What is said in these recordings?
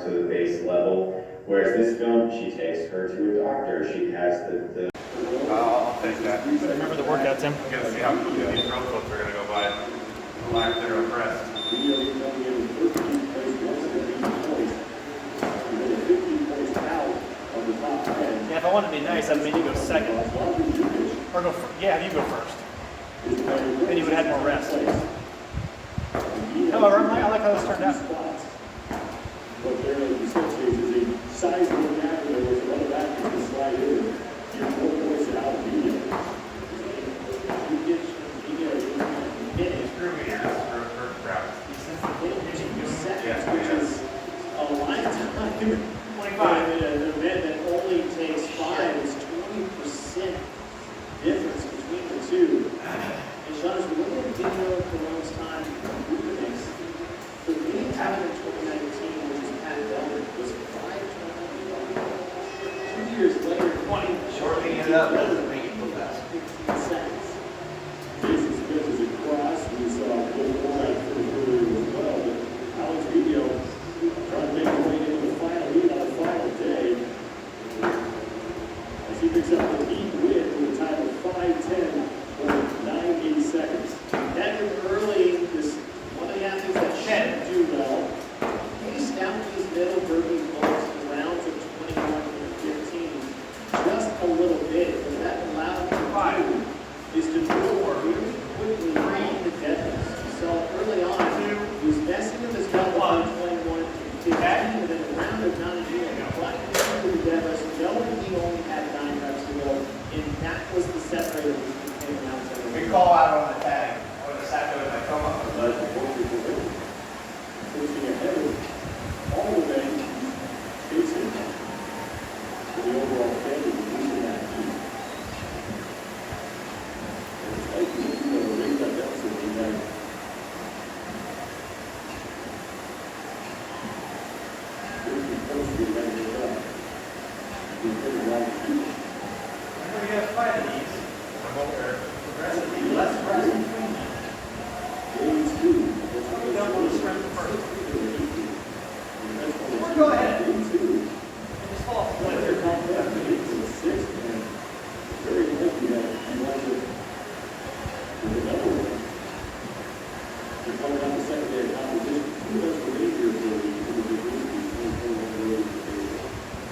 to the base level. Whereas this film, she takes her to a doctor. She has the I'll take that. Remember the workout, Tim? I'm going to see how quickly these road clips are going to go by. Live there oppressed. Yeah, if I wanted to be nice, I'd maybe go second. Or go first. Yeah, you go first. Then you would have had more rest. However, I like how this turned out. What they're essentially is a sizable gap where there's another back you can slide in. You're 4 points out of medium. You get Screw me ass for first practice. seconds, which is a lifetime. 25. An event that only takes 5 is 20% difference between the two. And Sean, as we look at video of Cologne time, the winning time in 2019, which is Pat Delman, was 5:21. 2 years later, 20. Shortening it up doesn't make it look fast. 15 seconds. Jason Smith is across. We saw a little more out for the earlier as well. But Alex Rubio trying to make his way into the final lead on the final day. As he picks up the lead win with a time of 5:10 or 9 seconds. That early, this one of the athletes that should do well. He's down to his middle burpee goals in rounds of 21 and 15. Just a little bit, but that allowed him to do is to draw really quickly around the deadlifts. So early on, he was messing with his double on 21 and 15, and then around of 9 he got into the deadlifts. Knowing he only had 9 reps to go, and that was the separator between rounds. We call out on the tag. I would have sat there with my thumb up. Pushing ahead of all the way, chasing for the overall standing, losing that heat. And it's like you know, raise that deficit in that. We're going to fight these. Progressively less press between them. Or go ahead. And just fall. Very lucky that he wants it with another one. They're coming out the second day of competition. Who knows the major for the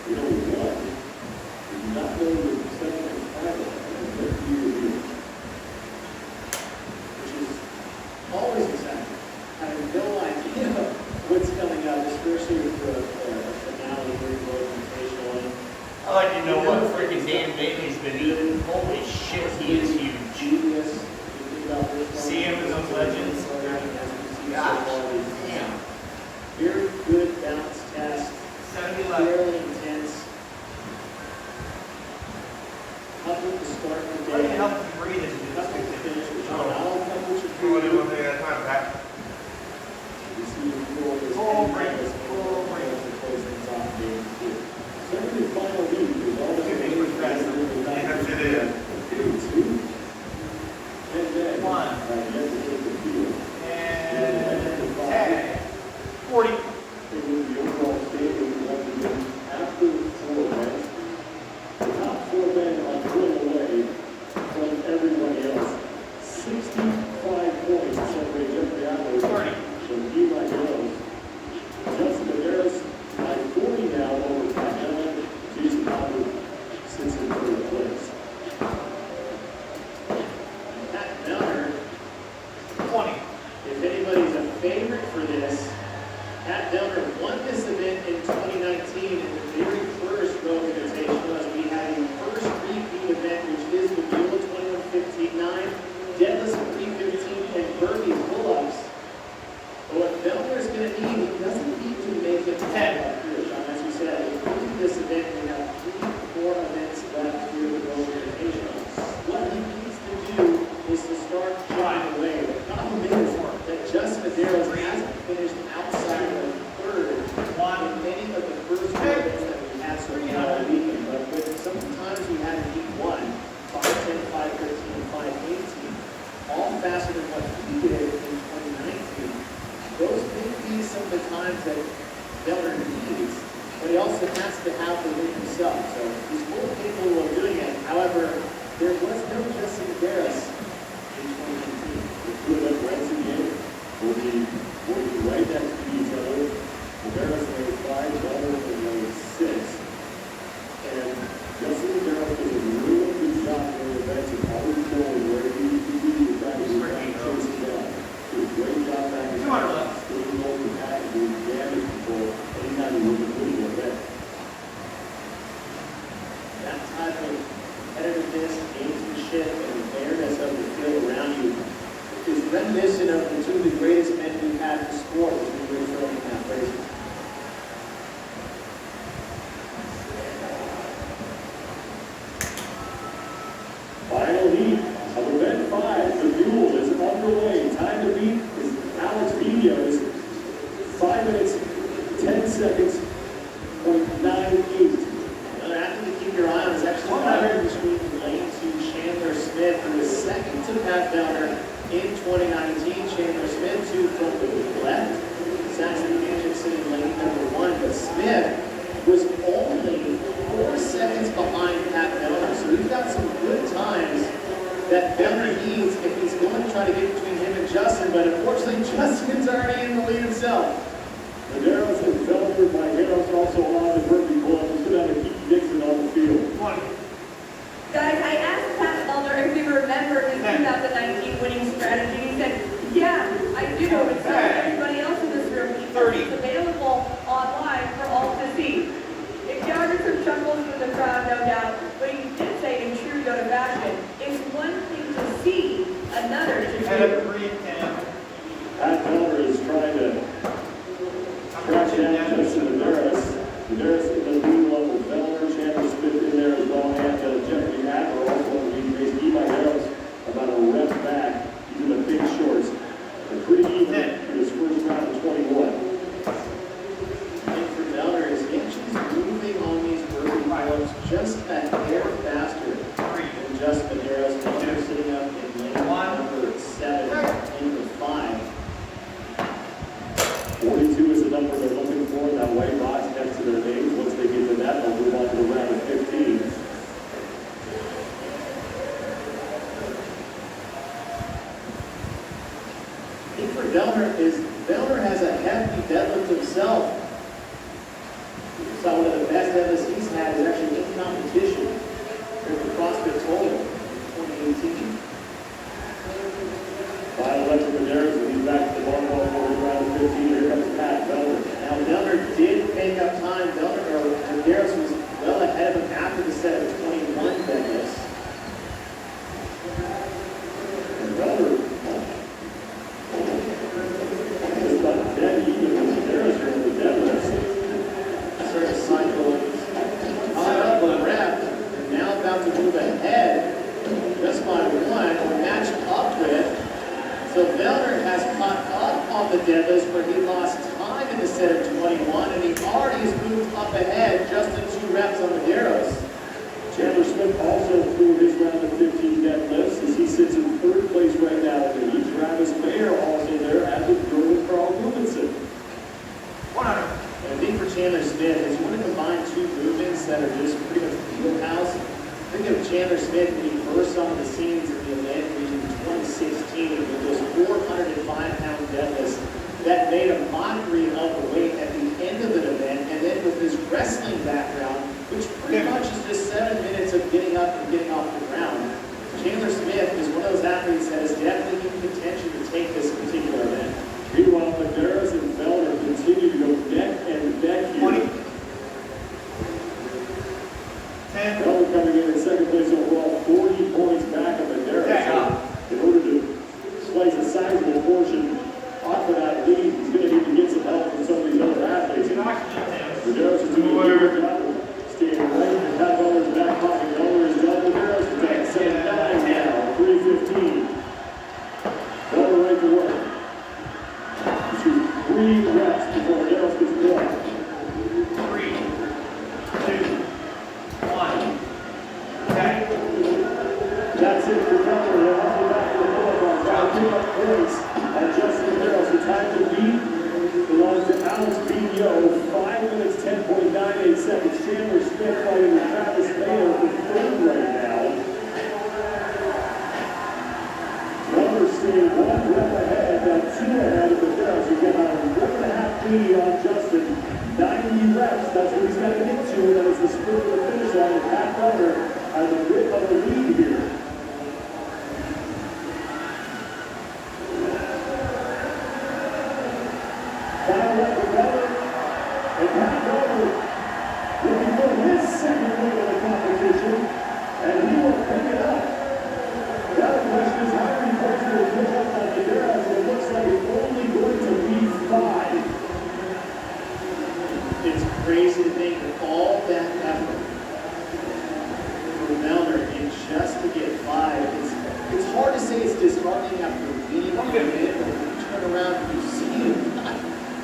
we know what. We do not know the second and final. Which is always exciting. Having no idea what's coming up, especially with the finale very low invitational. I like to know what freaking Dan Bailey's been eating. Holy shit, he is huge. See him as those legends? Gosh, damn. Very good balance test. 70 Fairly intense. Help with the start of the What day. help you breathe into this Help with the activity? finish. Which I'll help with your We want to do one thing at a time, Pat. You see the floor is Full break. to close things off game 2. Second and final lead is all the way Two big press. Yes, it is. 2. And then, One. you have to take the field. And 10. 40. The overall standing, Delmer needs, but he also has to have the win himself. So he's fully capable of doing it. However, there was no Justin Garris in 2019. The two of them once again will be working right next to each other. Rivera's made 5, Delmer has made 6. And Justin Rivera did a really good job in the events of always going where he was trying to chase him down. Did a great job back in the staying over the pack and doing damage control anytime he was completing an event. That type of competitiveness, gamesmanship, and awareness of the field around you is reminiscent of the two of the greatest men we've had in sport, which we were throwing in that race. Final heat of event 5, the duel is underway. Time to beat is Alex Vino's 5 minutes, 10 seconds, .98. Another athlete to keep your eye on is actually fired between lane 2 Chandler Smith, who is second to Pat Delmer in 2019. Chandler Smith, 2 from the left. Saxon Fusion sitting lane number 1, but Smith was only 4 seconds behind Pat Delmer. So we've got some good times that Delmer needs if he's going to try to get between him and Justin, but unfortunately Justin's already in the lead himself. Medeiros and Felder by Harris also allowed the Berkeley pull up. Let's go down to Keith Dixon on the field. Guys, I asked Pat Felder if he remembered his 2019 winning strategy. He said, yeah, I do. And so does everybody else in this room. It's available online for all to see. It garnered some chuckles from the crowd, no doubt, but he did say in true Yoda fashion, it's one thing to see, another to do. Pat Felder is trying to track down Justin Medeiros. Medeiros in the lead level. Felder, Chandler Smith in there as well, and Jeffrey Adler also in the lead race. Eli Harris about a rep back. He's in the big shorts. They're pretty even in his first round of 21. And for Delmer, his inches moving on these Berkeley roads just a hair faster than Justin Medeiros. Delmer sitting up in lane number 7 into 5. 42 is the number they're looking for, that white box next to their names. Once they get to that, they'll move on to the round of 15. And for Delmer has a hefty deadlift himself. You saw one of the best deadlifts he's had is actually in competition with the CrossFit Total in 2018. Final left for Medeiros, and he's back to the barbell for the round of 15. Here comes Pat Felder. Now Delmer did make up time. Medeiros was well ahead of him after the set of 21 deadlifts. And Felder just about dead even with Medeiros here in the deadlifts. Started to cycle caught up a rep, and now about to move ahead just by 1 or match up with. So Felder has caught up on the deadlifts where he lost time in the set of 21, and he already has moved up ahead just in 2 reps on Medeiros. Chandler Smith also threw his round of 15 deadlifts as he sits in 3rd place right now in the heat. Travis Mayer also there, as with Jordan Carl Rubenson. 100. And I think for Chandler Smith, if you want to combine 2 movements that are just pretty much wheelhouse, think of Chandler Smith when he first on the scenes at the event in 2016 with those 405-pound deadlifts that made a mockery of the weight at the end of the event, and then with his wrestling background, which pretty much is just 7 minutes of getting up and getting off the ground. Chandler Smith is one of those athletes that is definitely in contention to take this particular event. Meanwhile, Medeiros and Felder continue to go neck and neck here. 20. 10. Felder coming in 2nd place overall, 40 points back of Medeiros. In order to slice a sizable portion off of that lead, he's going to need to get some help from some of these other athletes. Medeiros is doing a good job of staying right in Pat Felder's back pocket. Felder is done. Medeiros is back 7-9 now, 3:15. Felder right to work. He shoots 3 reps before Medeiros gets one. 3, 2, 1. Okay. That's it for Felder. They'll have to back to the boulevard. Trying to pick up points. And Justin Medeiros, the time to beat belongs to Alex Vino, seconds. Chandler Smith fighting with Travis Mayo for third right now. Numbers stay one rep ahead, two ahead of the Barrels. We've got a 1.5 lead on Justin. 90 reps, that's what he's got to get to. That is the sprint of the finish line. And Pat Butler has a bit of a lead here. Final lap for Butler. And Pat Butler looking for his second win of the competition. And he will pick it up. Now the question is how many points will he pick up on the Barrels? It looks like it's only going to be 5. It's crazy to think that all that effort for Melner and just to get 5. It's hard to say it's disheartening after winning a minute, but when you turn around and you see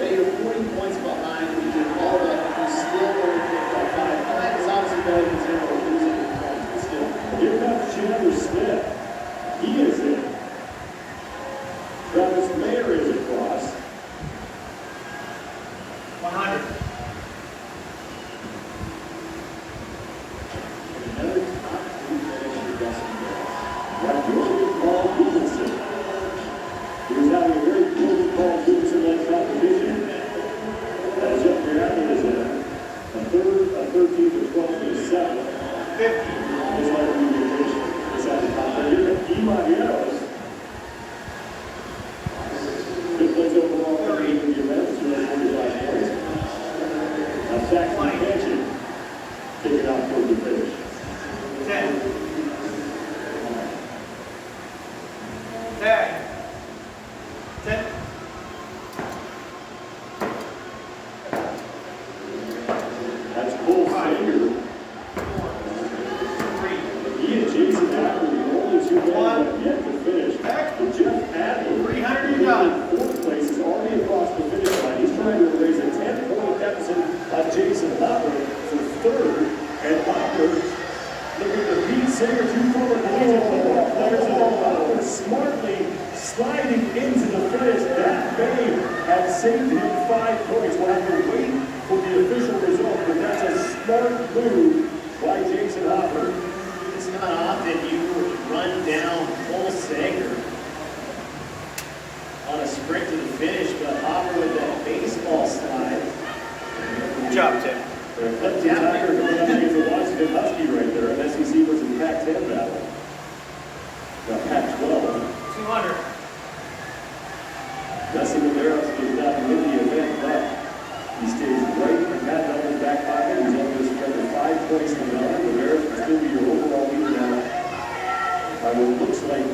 that you're 40 points behind, you did all that, and you still only picked up 5. 5 is obviously better than 0 or losing the points, but still. Here comes Chandler Smith. He is in. Travis Mayer is across. 100. Another top 3 finish for Justin Barrels. Now, Julian Paul Peterson. He was having a very close Paul Peterson-led competition. As Jeff Garrett is in. A third, a 13th, a 12th, and a 7th. 50. Just like we did this at the top. But here comes Eli Harris. Good place overall for the event. 245 points. Now, Saxon Mansion taking out toward the finish. 10. 10. 10. That's Cole Sanger. 3. He and Jason Adler, the only two men that have yet to finish. Heck. Jeff Adler, 300 who you're done. in fourth place, is already across the finish line. He's trying to erase a 10-point deficit on Jason Hopper for third. And Hopper, looking to beat Sanger, two former collegiate football players, and Hopper smartly sliding into the finish. That may have saved him 5 points. We'll have to wait for the official result, but that's a smart move by Jason Hopper. It's not often you run down Cole Sanger on a sprint to the finish, but Hopper with that baseball slide. Good job, Tim. That's the Tiger going up against the Washington Husky right there. An SEC versus Pac-10 battle. Got Pac-12. 200. Dustin Barrels does not win the event, but he stays right in Pat Butler's back pocket. He's only going to spread to 5 points to Butler. The Barrels will still be your overall leader now by what looks like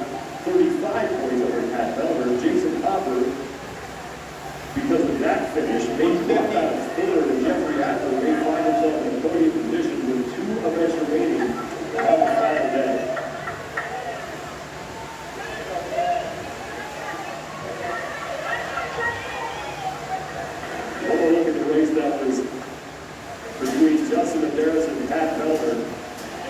35 points over Pat Butler. Jason Hopper, because of that finish, may walk out of third, and Jeffrey Adler may find himself in podium position with 2 events remaining on the final day. One more look at the race that was between Justin Medeiros and Pat Butler.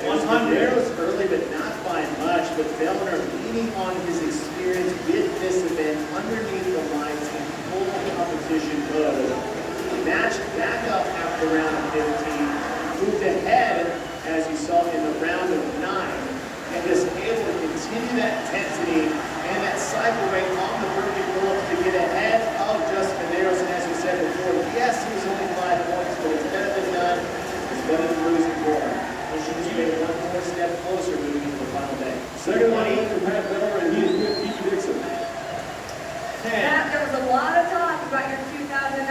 100. Barrels early, but not by much. But Fellner leaning on his experience with this event underneath the lines in full competition mode. Matched back up after round of 15. Moved ahead, as you saw in the round of 9. And just able to continue that intensity and that cycle rate on the perfect goal to get ahead of Justin Medeiros. And as we said before, yes, he was only 5 points, but it's better than none. It's better than losing 4. He's made 1 more step closer moving into the final day. Second line for Pat Butler, and he is with Pete Dixon. 10. Matt, there was a lot of talk about your 2019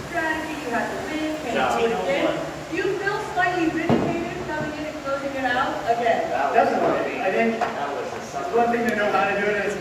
strategy. You had to win, can you take it again? You feel slightly vindicated coming in and closing it out again. Definitely. I think one thing to know how to do it is